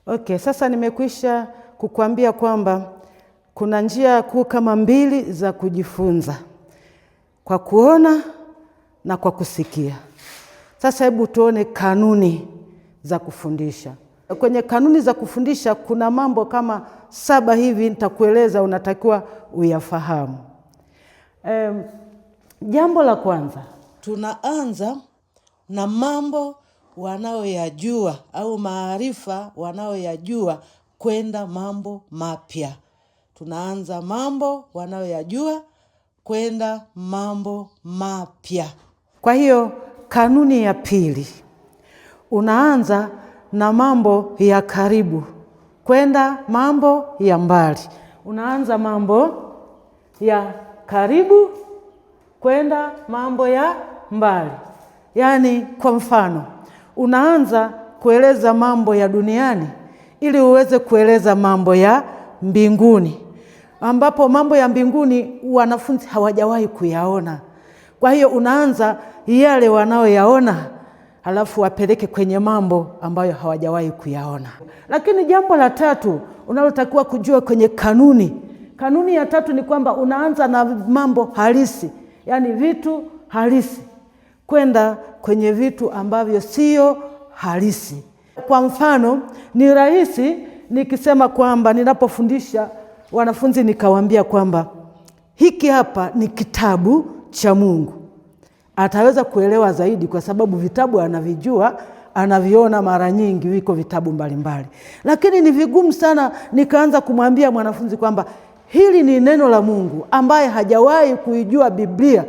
Okay, sasa nimekwisha kukuambia kwamba kuna njia kuu kama 2 za kujifunza. Kwa kuona na kwa kusikia. Sasa hebu tuone kanuni za kufundisha. Kwenye kanuni za kufundisha kuna mambo kama 7 hivi nitakueleza unatakiwa uyafahamu. Jambo la kwanza, tunaanza na mambo wanayoyajua au maarifa wanayoyajua kwenda mambo mapya. Tunaanza mambo wanayoyajua kwenda mambo mapya. Kwa hiyo kanuni ya pili, unaanza na mambo ya karibu kwenda mambo ya mbali. Unaanza mambo ya karibu kwenda mambo ya mbali. Yaani kwa mfano, unaanza kueleza mambo ya duniani ili uweze kueleza mambo ya mbinguni, ambapo mambo ya mbinguni wanafunzi hawajawahi kuyaona. Kwa hiyo unaanza yale wanaoyaona, halafu wapeleke kwenye mambo ambayo hawajawahi kuyaona. Lakini jambo la tatu unalotakiwa kujua kwenye kanuni ya tatu ni kwamba unaanza na mambo halisi, yaani vitu halisi kwenda kwenye vitu ambavyo sio halisi. Kwa mfano, ni rahisi nikisema kwamba ninapofundisha wanafunzi nikawaambia kwamba hiki hapa ni kitabu cha Mungu. Ataweza kuelewa zaidi kwa sababu vitabu anavijua, anaviona mara nyingi, viko vitabu mbalimbali. Lakini ni vigumu sana nikaanza kumwambia mwanafunzi kwamba hili ni neno la Mungu ambaye hajawahi kuijua Biblia.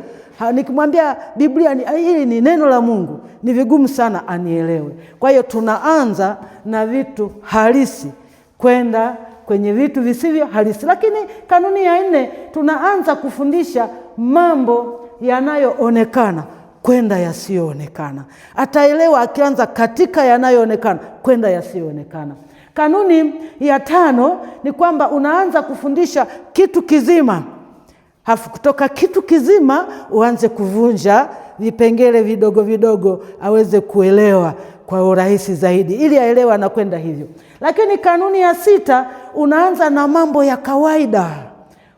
Nikimwambia Biblia hili ni neno la Mungu, ni vigumu sana anielewe. Kwa hiyo tunaanza na vitu halisi kwenda kwenye vitu visivyo halisi. Lakini kanuni ya 4, tunaanza kufundisha mambo yanayoonekana kwenda yasiyoonekana. Ataelewa akianza katika yanayoonekana kwenda yasiyoonekana. Kanuni ya 5 ni kwamba unaanza kufundisha kitu kizima. Hafu kutoka kitu kizima uanze kuvunja vipengele vidogo vidogo aweze kuelewa kwa urahisi zaidi, ili aelewe anakwenda hivyo. Lakini kanuni ya 6, unaanza na mambo ya kawaida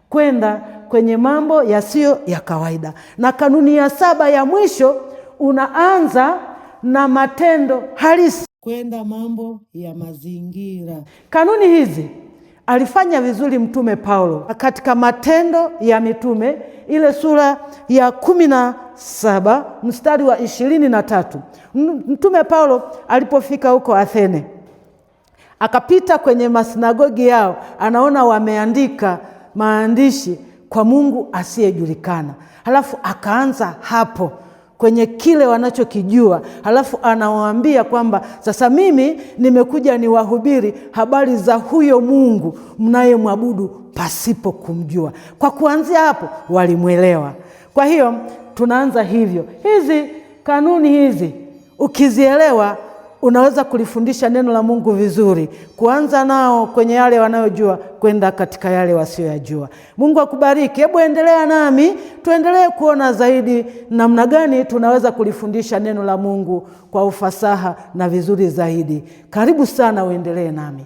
kwenda kwenye mambo yasiyo ya kawaida. Na kanuni ya 7 ya mwisho, unaanza na matendo halisi kwenda mambo ya mazingira. Kanuni hizi alifanya vizuri Mtume Paulo katika Matendo ya Mitume ile sura ya 17 mstari wa 23. Mtume Paulo alipofika huko Athene, akapita kwenye masinagogi yao, anaona wameandika maandishi kwa Mungu asiyejulikana. Halafu akaanza hapo kwenye kile wanachokijua. Halafu anawaambia kwamba sasa mimi nimekuja niwahubiri habari za huyo Mungu mnayemwabudu pasipo kumjua. Kwa kuanzia hapo walimwelewa. Kwa hiyo tunaanza hivyo. Hizi kanuni hizi ukizielewa, unaweza kulifundisha neno la Mungu vizuri, kuanza nao kwenye yale wanayojua kwenda katika yale wasioyajua. Mungu akubariki. Hebu endelea nami tuendelee kuona zaidi namna gani tunaweza kulifundisha neno la Mungu kwa ufasaha na vizuri zaidi. Karibu sana uendelee nami.